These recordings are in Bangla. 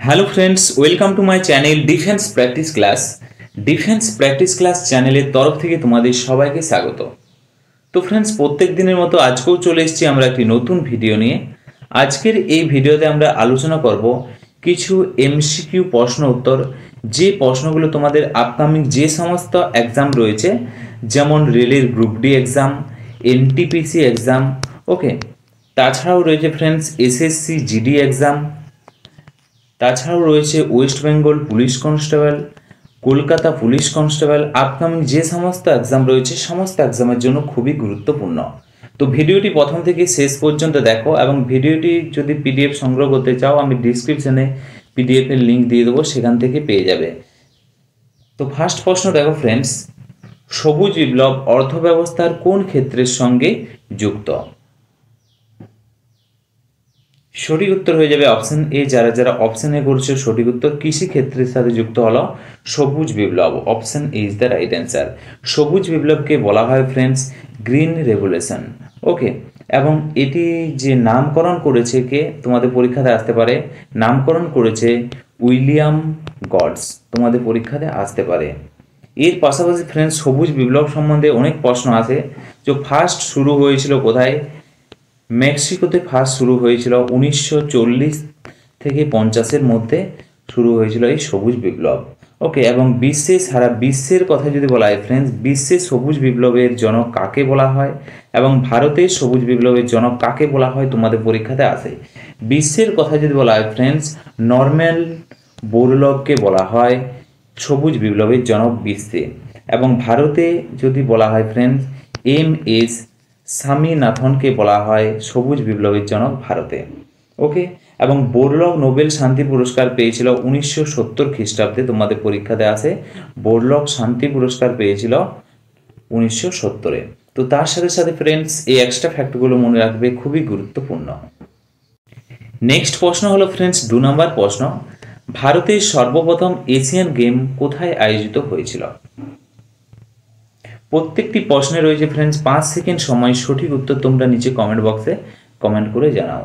Hello friends, welcome to my channel defence practice class চ্যানেলের তরফ থেকে তোমাদের সবাইকে স্বাগত। তো ফ্রেন্ডস, প্রত্যেক দিনের মতো আজকেও চলে এসেছি আমরা একটি নতুন ভিডিও নিয়ে। আজকের এই ভিডিওতে আমরা আলোচনা করব কিছু এমসিকিউ প্রশ্ন উত্তর, যে প্রশ্নগুলো তোমাদের আপকামিং যে সমস্ত এক্সাম রয়েছে, যেমন রেলের group D exam, NTPC exam, okay, তাছাড়াও রয়েছে ফ্রেন্ডস এসএসসি জিডি এক্সাম, তাছাড়াও রয়েছে West Bengal police constable, Kolkata police constable. Upcoming যে সমস্ত এক্সাম রয়েছে সমস্ত এক্সামের জন্য খুবই গুরুত্বপূর্ণ। তো ভিডিওটি প্রথম থেকে শেষ পর্যন্ত দেখো, এবং ভিডিওটি যদি পিডিএফ সংগ্রহ করতে চাও আমি ডিসক্রিপশনে পিডিএফ এর লিঙ্ক দিয়ে দেবো, সেখান থেকে পেয়ে যাবে। তো ফার্স্ট প্রশ্ন দেখো ফ্রেন্ডস, সবুজ বিপ্লব অর্থব্যবস্থার কোন ক্ষেত্রের সঙ্গে যুক্ত? সঠিক উত্তর হয়ে যাবে অপশন এ। যারা যারা অপশন এ করছে সঠিক উত্তর কৃষি ক্ষেত্রের সাথে যুক্ত হলো সবুজ বিপ্লব। Option A is the right answer. সবুজ বিপ্লবকে বলা হয় ফ্রেন্ডস গ্রিন রেভলিউশন, ওকে। এবং এটি যে নামকরণ করেছে কে, তোমাদের পরীক্ষাতে আসতে পারে, নামকরণ করেছে উইলিয়াম গডস, তোমাদের পরীক্ষাতে আসতে পারে। এর পাশাপাশি ফ্রেন্ডস সবুজ বিপ্লব সম্বন্ধে অনেক প্রশ্ন আসে। যে ফার্স্ট শুরু হয়েছিল কোথায়? মেক্সিকোতে ফার্স্ট শুরু হয়েছিল 1940 থেকে 50-এর মধ্যে শুরু হয়েছিল এই সবুজ বিপ্লব, ওকে। এবং সারা বিশ্বের কথা যদি বলা হয় ফ্রেন্ডস, বিশ্বের সবুজ বিপ্লবের জনক কাকে বলা হয় এবং ভারতের সবুজ বিপ্লবের জনক কাকে বলা হয়, তোমাদের পরীক্ষাতে আসে। বিশ্বের কথা যদি বলা হয় ফ্রেন্ডস, নরম্যান বোরলগকে বলা হয় সবুজ বিপ্লবের জনক বিশ্বে। এবং ভারতে যদি বলা হয় ফ্রেন্ডস, MS স্বামীনাথনকে বলা হয় সবুজ বিপ্লবের জনক ভারতে, ওকে। এবং বোরলগ নোবেল শান্তি পুরস্কার পেয়েছিল 1970 খ্রিস্টাব্দে, তোমাদের পরীক্ষাতে আসে। বোরলগ শান্তি পুরস্কার পেয়েছিল 1970-এ। তো তার সাথে সাথে ফ্রেন্ডস এই এক্সট্রা ফ্যাক্টগুলো মনে রাখবে, খুবই গুরুত্বপূর্ণ। নেক্সট প্রশ্ন হলো ফ্রেন্ডস 2 নম্বর প্রশ্ন, ভারতের সর্বপ্রথম এশিয়ান গেম কোথায় আয়োজিত হয়েছিল? প্রত্যেকটি প্রশ্নে রয়েছে ফ্রেন্ডস 5 সেকেন্ড সময়। সঠিক উত্তর তোমরা নিচে কমেন্ট বক্সে কমেন্ট করে জানাও।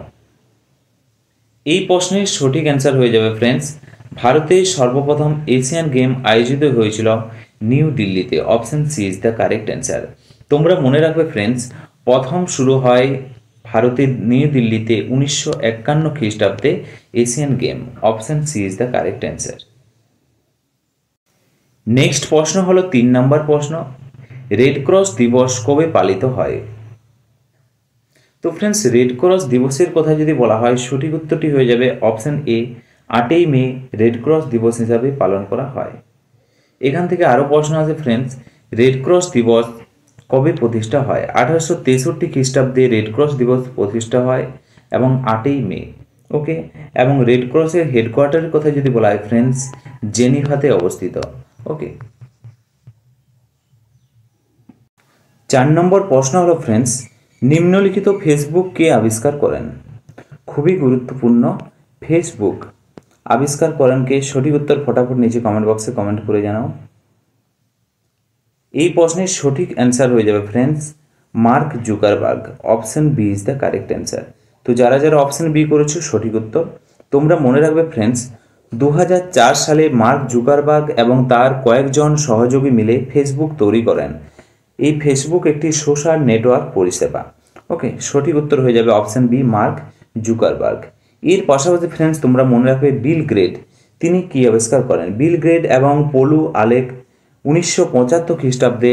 এই প্রশ্নের সঠিক অ্যান্সার হয়ে যাবে ফ্রেন্ডস, ভারতের সর্বপ্রথম এশিয়ান গেম আয়োজিত হয়েছিল নিউ দিল্লিতে। Option C is the correct answer. তোমরা মনে রাখবে ফ্রেন্ডস, প্রথম শুরু হয় ভারতের নিউ দিল্লিতে 1951 খ্রিস্টাব্দে Asian game. Option C is the correct answer. Next প্রশ্ন হলো 3 নম্বর প্রশ্ন, রেড ক্রস দিবস কবে পালিত হয়? তো ফ্রেন্ডস রেড ক্রস দিবসের কথা যদি বলা হয় সঠিক উত্তরটি হয়ে যাবে অপশন এ, 8ই মে রেড ক্রস দিবস হিসাবে পালন করা হয়। এখান থেকে আরও প্রশ্ন আছে ফ্রেন্ডস, রেড ক্রস দিবস কবে প্রতিষ্ঠা হয়? 1863 খ্রিস্টাব্দে রেড ক্রস দিবস প্রতিষ্ঠা হয় এবং 8ই মে, ওকে। এবং রেড ক্রসের হেডকোয়ার্টারের কথা যদি বলা হয় ফ্রেন্ডস, জেনিভাতে অবস্থিত, ওকে। 4 নম্বর প্রশ্ন হলো ফ্রেন্ডস, নিম্নলিখিত ফেসবুক কে আবিষ্কার করেন? খুবই গুরুত্বপূর্ণ, ফেসবুক আবিষ্কার করেন কে? সঠিক উত্তর ফটাফট নিচে কমেন্ট বক্সে কমেন্ট করে জানাও। এই প্রশ্নের সঠিক অ্যান্সার হয়ে যাবে friends Mark Zuckerberg. Option B is the correct answer. তো যারা যারা অপশন বি করেছো সঠিক উত্তর। তোমরা মনে রাখবে ফ্রেন্ডস, 2004 সালে মার্ক জুকারবার্গ এবং তার কয়েকজন সহযোগী মিলে ফেসবুক তৈরি করেন। এই ফেসবুক একটি সোশ্যাল নেটওয়ার্ক পরিষেবা, ওকে। সঠিক উত্তর হয়ে যাবে অপশন বি মার্ক জুকারবার্গ। এর পাশাপাশি ফ্রেন্ডস তোমরা মনে রাখবে বিল গ্রেট, তিনি কি আবিষ্কার করেন? বিল গ্রেট এবং পলু আলেক 1975 খ্রিস্টাব্দে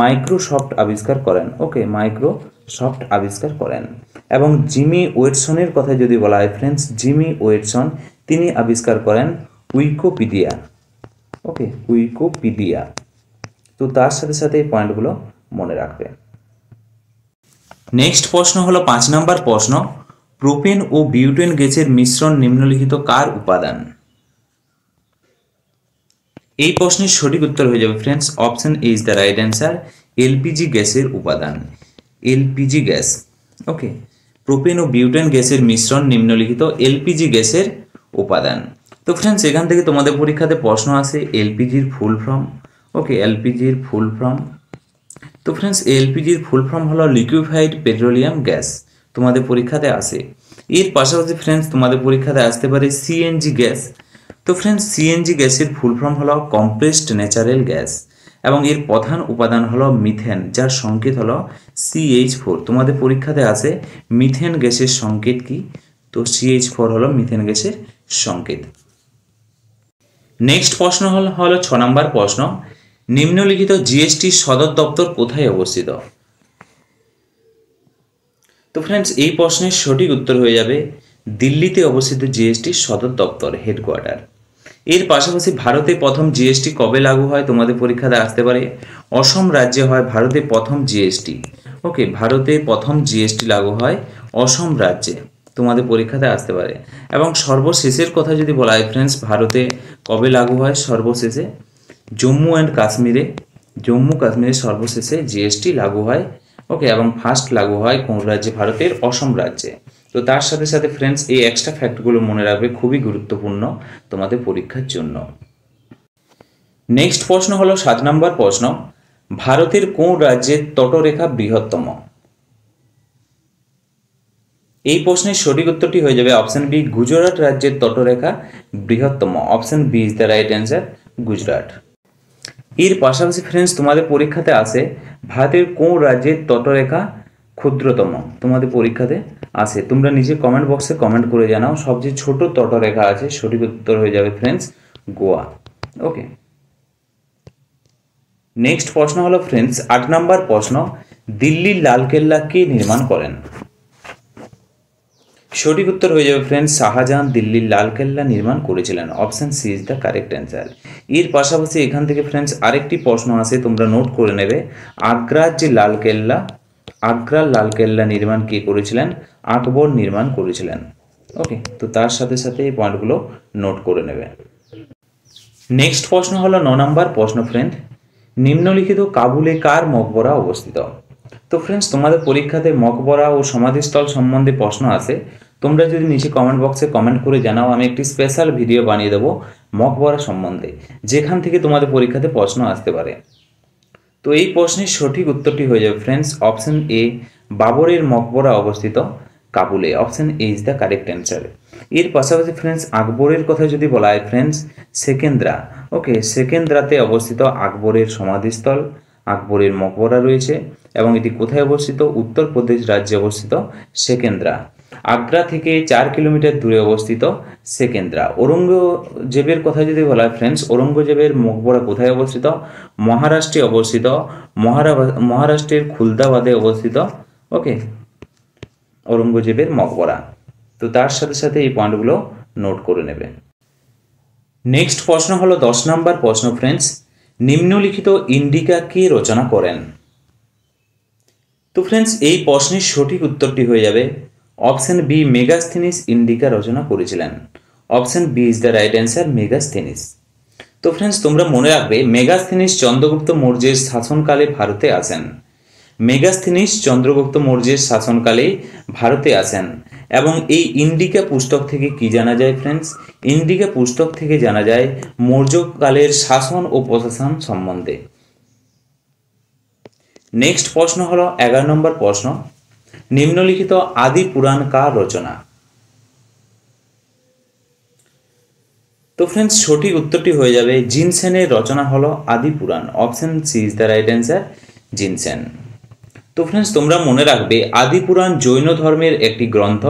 মাইক্রোসফট আবিষ্কার করেন, ওকে। মাইক্রোসফট আবিষ্কার করেন। এবং জিমি ওয়েটসনের কথা যদি বলা হয় ফ্রেন্ডস, জিমি ওয়েটসন তিনি আবিষ্কার করেন উইকিপিডিয়া, ওকে, উইকিপিডিয়া। তো তার সাথে সাথে এই পয়েন্টগুলো মনে রাখবে। নেক্সট প্রশ্ন হলো 5 নম্বর প্রশ্ন, প্রোপেন ও বিউটেন গ্যাসের মিশ্রণ নিম্নলিখিত কার উপাদান? এই প্রশ্নের সঠিক উত্তর হয়ে যাবে friends option A is the right answer, LPG গ্যাসের উপাদান। এলপিজি গ্যাস, ওকে। প্রোপেন ও বিউটেন গ্যাসের মিশ্রণ নিম্নলিখিত এলপিজি গ্যাসের উপাদান। তো ফ্রেন্ডস এখান থেকে তোমাদের পরীক্ষাতে প্রশ্ন আসে এলপিজির ফুল ফর্ম, ওকে। এলপিজির ফুল ফর্ম, তো ফ্রেন্ডস এলপিজির ফুল ফর্ম হলো লিকুইফাইড পেট্রোলিয়াম গ্যাস, তোমাদের পরীক্ষাতে আসে। এর পাশাপাশি ফ্রেন্ডস তোমাদের পরীক্ষাতে আসতে পারে সিএনজি গ্যাস। তো ফ্রেন্ডস সিএনজি গ্যাসের ফুল ফর্ম হলো কম্প্রেসড ন্যাচারাল গ্যাস এবং এর প্রধান উপাদান হলো মিথেন, যার সংকেত হলো CH4। তোমাদের পরীক্ষাতে আসে মিথেন গ্যাসের সংকেত কি? তো CH4 হলো মিথেন গ্যাসের সংকেত। নেক্সট প্রশ্ন হলো 6 নম্বর প্রশ্ন, নিম্নলিখিত জিএসটি সদর দপ্তর কোথায় অবস্থিত? তো ফ্রেন্ডস এই প্রশ্নের সঠিক উত্তর হয়ে যাবে দিল্লিতে অবস্থিত জিএসটির সদর দপ্তর, হেডকোয়ার্টার। এর পাশাপাশি ভারতে প্রথম জিএসটি কবে লাগু হয়? তোমাদের পরীক্ষাতে আসতে পারে অসম রাজ্যে হয় ভারতে প্রথম জিএসটি। ওকে, ভারতে প্রথম জিএসটি লাগু হয় অসম রাজ্যে, তোমাদের পরীক্ষাতে আসতে পারে। এবং সর্বশেষের কথা যদি বলা হয় ফ্রেন্ডস, ভারতে কবে লাগু হয় সর্বশেষে? জম্মু কাশ্মীরে সর্বশেষে জিএসটি লাগু হয়। ওকে, এবং ফার্স্ট লাগু হয় কোন রাজ্যে? ভারতের অসম রাজ্যে। তো তার সাথে সাথে ফ্রেন্ডস এই এক্সট্রা ফ্যাক্টগুলো মনে রাখবে, খুবই গুরুত্বপূর্ণ তোমাদের পরীক্ষার জন্য। নেক্সট প্রশ্ন হলো 7 নম্বর প্রশ্ন, ভারতের কোন রাজ্যের তটরেখা বৃহত্তম? এই প্রশ্নের সঠিক উত্তরটি হয়ে যাবে অপশন বি, গুজরাট রাজ্যের তটরেখা বৃহত্তম। Option B is the right answer, Gujarat. এর পাশাপাশি ফ্রেন্ডস তোমাদের পরীক্ষাতে আসে ভারতের কোন রাজ্যের তটরেখা ক্ষুদ্রতম? তোমাদের পরীক্ষাতে আসে, তোমরা নিজে কমেন্ট বক্সে কমেন্ট করে জানাও সবচেয়ে ছোট তটরেখা আছে। সঠিক উত্তর হয়ে যাবে ফ্রেন্ডস গোয়া। ওকে, নেক্সট প্রশ্ন হলো ফ্রেন্ডস 8 নম্বর প্রশ্ন, দিল্লির লালকেল্লা কে নির্মাণ করেন? সঠিক উত্তর হয়ে যাবে ফ্রেন্ডস শাহজাহান দিল্লির লালকেল্লা নির্মাণ করেছিলেন। Option C is the correct answer. এর পাশাপাশি এখান থেকে ফ্রেন্ডস আরেকটি প্রশ্ন আছে, তোমরা নোট করে নেবে। আগ্রার লালকেল্লা নির্মাণ কে করেছিলেন? আকবর নির্মাণ করেছিলেন। ওকে, তো তার সাথে সাথে এই পয়েন্টগুলো নোট করে নেবে। নেক্সট প্রশ্ন হলো 9 নম্বর প্রশ্ন ফ্রেন্ড, নিম্নলিখিত কাবুলে কার মকবরা অবস্থিত? তো ফ্রেন্ডস তোমাদের পরীক্ষাতে মকবরা ও সমাধিস্থল সম্বন্ধে প্রশ্ন আসে, তোমরা যদি নিচে কমেন্ট বক্সে কমেন্ট করে জানাও, আমি একটি স্পেশাল ভিডিও বানিয়ে দেবো মকবরা সম্বন্ধে, যেখান থেকে তোমাদের পরীক্ষাতে প্রশ্ন আসতে পারে। তো এই প্রশ্নের সঠিক উত্তরটি হয়ে যাবে ফ্রেন্ডস অপশন এ, বাবরের মকবরা অবস্থিত কাবুলে। Option A is the correct answer. এর পাশাপাশি ফ্রেন্ডস আকবরের কথা যদি বলা হয় ফ্রেন্ডস, সেকেন্দ্রা। ওকে, সেকেন্দ্রাতে অবস্থিত আকবরের সমাধিস্থল, আকবরের মকবরা রয়েছে এবং এটি কোথায় অবস্থিত? উত্তরপ্রদেশ রাজ্যে অবস্থিত সেকেন্দ্রা। আগ্রা থেকে 4 কিলোমিটার দূরে অবস্থিত সেকেন্দ্রা। ঔরঙ্গজেবের কথা যদি বলা হয় ফ্রেন্ডস, ঔরঙ্গজেবের মকবরা কোথায় অবস্থিত? মহারাষ্ট্রে অবস্থিত, মহারাষ্ট্রের খুলদাবাদে অবস্থিত। ওকে, ঔরঙ্গজেবের মকবরা। তো তার সাথে সাথে এই পয়েন্টগুলো নোট করে নেবে। নেক্সট প্রশ্ন হলো 10 নম্বর প্রশ্ন ফ্রেন্ডস, নিম্নলিখিত ইন্ডিকা কে রচনা করেন? তো ফ্রেন্ডস এই প্রশ্নের সঠিক উত্তরটি হয়ে যাবে অপশন বি, মেগাস্থিনিস ইন্ডিকা রচনা করেছিলেন। Option B is the right answer, Megasthenes. তো ফ্রেন্ডস তোমরা মনে রাখবে মেগাস্থিনিস চন্দ্রগুপ্ত মৌর্যের শাসনকালে ভারতে আসেন। মেগাস্থিনিস চন্দ্রগুপ্ত মৌর্যের শাসনকালে ভারতে আসেন এবং এই ইন্ডিকা পুস্তক থেকে কি জানা যায় ফ্রেন্ডস? ইন্ডিকা পুস্তক থেকে জানা যায় মৌর্যকালের শাসন ও প্রশাসন সম্বন্ধে। নেক্সট প্রশ্ন হলো 11 নম্বর প্রশ্ন, নিম্নলিখিত আদি পুরাণ কার রচনা? তো ফ্রেন্ডস সঠিক উত্তরটি হয়ে যাবে জিনসেনের রচনা হলো Adi Purana. Option C is the right answer, Jinasena. তো ফ্রেন্ডস তোমরা মনে রাখবে আদি পুরাণ জৈন ধর্মের একটি গ্রন্থ।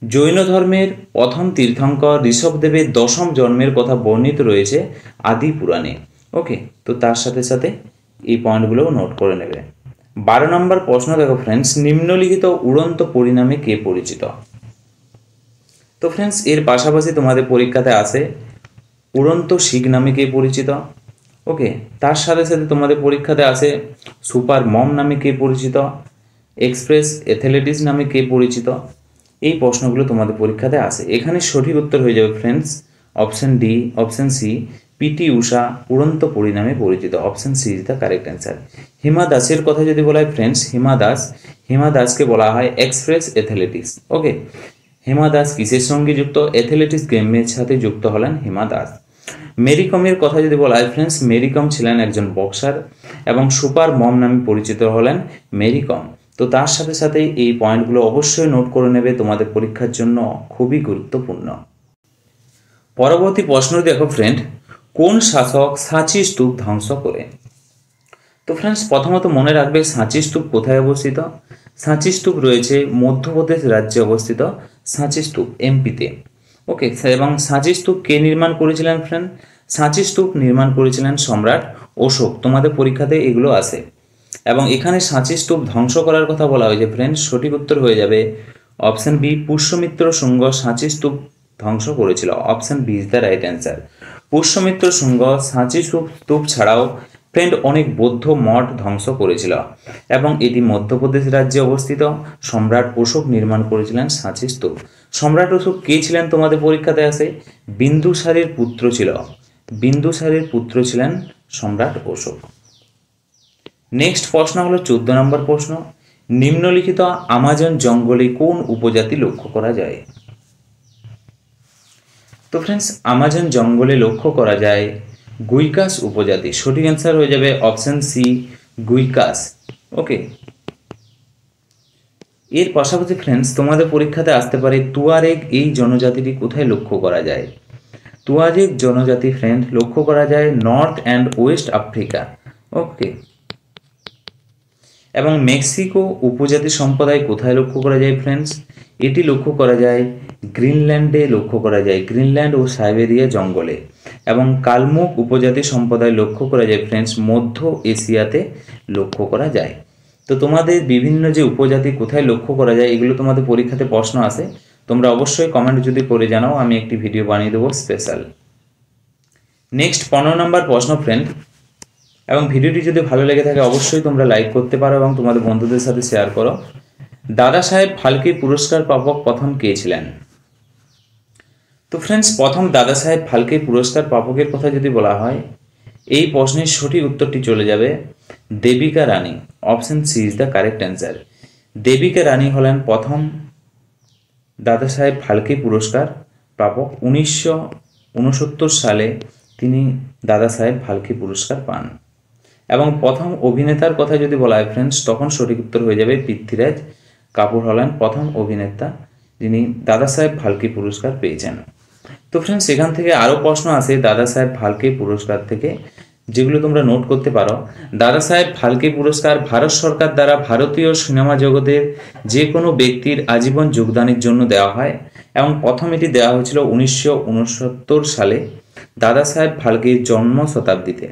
জৈন ধর্মের প্রথম তীর্থঙ্কর ঋষভদেবের 10ম জন্মের কথা বর্ণিত রয়েছে আদি পুরাণে। ওকে, তো তার সাথে সাথে এই পয়েন্টগুলোও নোট করে নেবে। 12 নম্বর প্রশ্ন দেখো ফ্রেন্ডস, নিম্নলিখিত উড়ন্ত পরিণামে কে পরিচিত? তো ফ্রেন্ডস এর পাশাপাশি তোমাদের পরীক্ষাতে আসে উড়ন্ত শিখ নামে কে পরিচিত? ওকে, তার সাথে সাথে তোমাদের পরীক্ষাতে আসে সুপার মম নামে কে পরিচিত? এক্সপ্রেস অ্যাথলেটিক্স নামে কে পরিচিত? এই প্রশ্নগুলো তোমাদের পরীক্ষাতে আসে। এখানে সঠিক উত্তর হয়ে যাবে friends option D, option C, PT Usha উড়ন্ত পরিণামে পরিচিত। Option C is the correct answer. Hima দাসের কথা যদি বলা হয় ফ্রেন্ডস, হিমা দাসকে বলা হয় এক্সপ্রেস অ্যাথলেটিক্স। ওকে, হিমা দাস কিসের সঙ্গে যুক্ত? অ্যাথলেটিক্স গেমের সাথে যুক্ত হলেন হিমা দাস। মেরি কমের কথা যদি বলা হয় ফ্রেন্ডস, মেরি কম ছিলেন একজন বক্সার এবং সুপার মম নামে পরিচিত হলেন মেরি কম। তো তার সাথে সাথে এই পয়েন্টগুলো অবশ্যই নোট করে নেবে, তোমাদের পরীক্ষার জন্য খুবই গুরুত্বপূর্ণ। পরবর্তী প্রশ্ন দেখো ফ্রেন্ড, কোন শাসক সাঁচি স্তূপ ধ্বংস করে? তো ফ্রেন্ডস প্রথমত মনে রাখবে সাঁচি স্তূপ কোথায় অবস্থিত। সাঁচি স্তূপ রয়েছে মধ্যপ্রদেশ রাজ্যে অবস্থিত, সাঁচি স্তূপ এমপিতে। ওকে, এবং সাঁচি স্তূপ কে নির্মাণ করেছিলেন ফ্রেন্ড? সাঁচি স্তূপ নির্মাণ করেছিলেন সম্রাট অশোক। তোমাদের পরীক্ষাতে এগুলো আসে। এবং এখানে সাঁচি স্তূপ ধ্বংস করার কথা বলা হয়েছে ফ্রেন্ডস, সঠিক উত্তর হয়ে যাবে অপশন বি, পুষ্যমিত্র শুঙ্গ সাঁচি স্তূপ ধ্বংস করেছিল। Option B is the right answer. Pushyamitra Shunga সাঁচি স্তূপ ছাড়াও ফ্রেন্ড অনেক বৌদ্ধ মঠ ধ্বংস করেছিল এবং এটি মধ্যপ্রদেশ রাজ্যে অবস্থিত। সম্রাট অশোক নির্মাণ করেছিলেন সাঁচি স্তূপ। সম্রাট অশোক কে ছিলেন তোমাদের পরীক্ষাতে আসে? বিন্দুসারের পুত্র ছিল। বিন্দুসারের পুত্র ছিলেন সম্রাট অশোক। নেক্সট প্রশ্ন হলো 14 নম্বর প্রশ্ন, নিম্নলিখিত আমাজন জঙ্গলে কোন উপজাতি লক্ষ্য করা যায়? তো ফ্রেন্ডস আমাজন জঙ্গলে লক্ষ্য করা যায় গুইকাস উপজাতি। সঠিক অ্যান্সার হয়ে যাবে অপশন সি, গুইকাস। ওকে, এর পাশাপাশি ফ্রেন্ডস তোমাদের পরীক্ষাতে আসতে পারে তুয়ারেগ, এই জনজাতিটি কোথায় লক্ষ্য করা যায়? তুয়ারেগ জনজাতি ফ্রেন্ড লক্ষ্য করা যায় নর্থ অ্যান্ড ওয়েস্ট আফ্রিকা। ওকে, এবং মেক্সিকো উপজাতি সম্প্রদায় কোথায় লক্ষ্য করা যায় ফ্রেন্ডস? এটি লক্ষ্য করা যায় গ্রিনল্যান্ডে লক্ষ্য করা যায়, গ্রিনল্যান্ড ও সাইবেরিয়া জঙ্গলে। এবং কালমুক উপজাতি সম্প্রদায় লক্ষ্য করা যায় ফ্রেন্ডস মধ্য এশিয়াতে লক্ষ্য করা যায়। তো তোমাদের বিভিন্ন যে উপজাতি কোথায় লক্ষ্য করা যায় এগুলো তোমাদের পরীক্ষাতে প্রশ্ন আসে, তোমরা অবশ্যই কমেন্ট যদি করে জানাও, আমি একটি ভিডিও বানিয়ে দেবো স্পেশাল। নেক্সট 15 নম্বর প্রশ্ন ফ্রেন্ড, এবং ভিডিওটি যদি ভালো লেগে থাকে অবশ্যই তোমরা লাইক করতে পারো এবং তোমাদের বন্ধুদের সাথে শেয়ার করো। দাদা সাহেব ফালকে পুরস্কার প্রাপক প্রথম কে ছিলেন? তো ফ্রেন্ডস প্রথম দাদা সাহেব ফালকে পুরস্কার প্রাপকের কথা যদি বলা হয়, এই প্রশ্নের সঠিক উত্তরটি চলে যাবে Devika Rani. Option C is the correct answer. Devika Rani হলেন প্রথম দাদা সাহেব ফালকে পুরস্কার প্রাপক। 1969 সালে তিনি দাদা সাহেব ফালকে পুরস্কার পান। এবং প্রথম অভিনেতার কথা যদি বলা হয় ফ্রেন্ডস, তখন সঠিক উত্তর হয়ে যাবে পৃথ্বীরাজ কাপুর হলেন প্রথম অভিনেতা যিনি দাদা সাহেব ফালকে পুরস্কার পেয়েছেন। তো ফ্রেন্ডস এখান থেকে আরও প্রশ্ন আসে দাদা সাহেব ফালকে পুরস্কার থেকে, যেগুলো তোমরা নোট করতে পারো। দাদা সাহেব ফালকে পুরস্কার ভারত সরকার দ্বারা ভারতীয় সিনেমা জগতের যে কোনো ব্যক্তির আজীবন যোগদানের জন্য দেওয়া হয় এবং প্রথম এটি দেওয়া হয়েছিল 1969 সালে দাদা সাহেব ফালকের জন্ম শতাব্দীতে।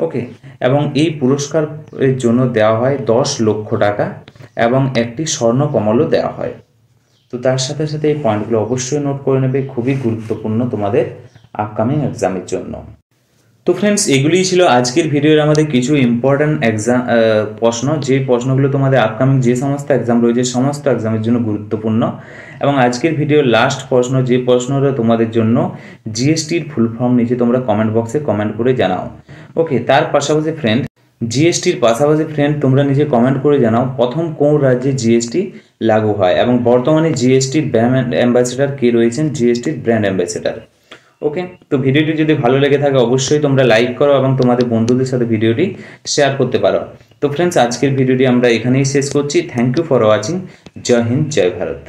ওকে, এবং এই পুরস্কারের জন্য দেওয়া হয় 10 লক্ষ টাকা এবং একটি স্বর্ণ কমলও দেওয়া হয়। তো তার সাথে সাথে এই পয়েন্টগুলো অবশ্যই নোট করে নেবে, খুবই গুরুত্বপূর্ণ তোমাদের আপকামিং এক্সামের জন্য। তো ফ্রেন্ডস এগুলিই ছিল আজকের ভিডিওর আমাদের কিছু ইম্পর্ট্যান্ট প্রশ্ন, যে প্রশ্নগুলো তোমাদের আপকামিং যে সমস্ত এক্সাম রয়েছে সমস্ত এক্সামের জন্য গুরুত্বপূর্ণ। এবং আজকের ভিডিওর লাস্ট প্রশ্ন, যে প্রশ্নটা তোমাদের জন্য জিএসটির ফুল ফর্ম নিচে তোমরা কমেন্ট বক্সে কমেন্ট করে জানাও। ওকে, তার পাশাপাশি ফ্রেন্ড জিএসটির পাশাপাশি ফ্রেন্ড তোমরা নিজে কমেন্ট করে জানাও প্রথম কোন রাজ্যে জিএসটি লাগু হয় এবং বর্তমানে জিএসটির ব্র্যান্ড অ্যাম্বাসেডার কে রয়েছেন, জিএসটির ব্র্যান্ড অ্যাম্বাসেডার। ওকে, তো ভিডিওটি যদি ভালো লেগে থাকে অবশ্যই তোমরা লাইক করো এবং তোমাদের বন্ধুদের সাথে ভিডিওটি শেয়ার করতে পারো। তো ফ্রেন্ডস আজকের ভিডিওটি আমরা এখানেই শেষ করছি। Thank you for watching. জয় হিন্দ, জয় ভারত।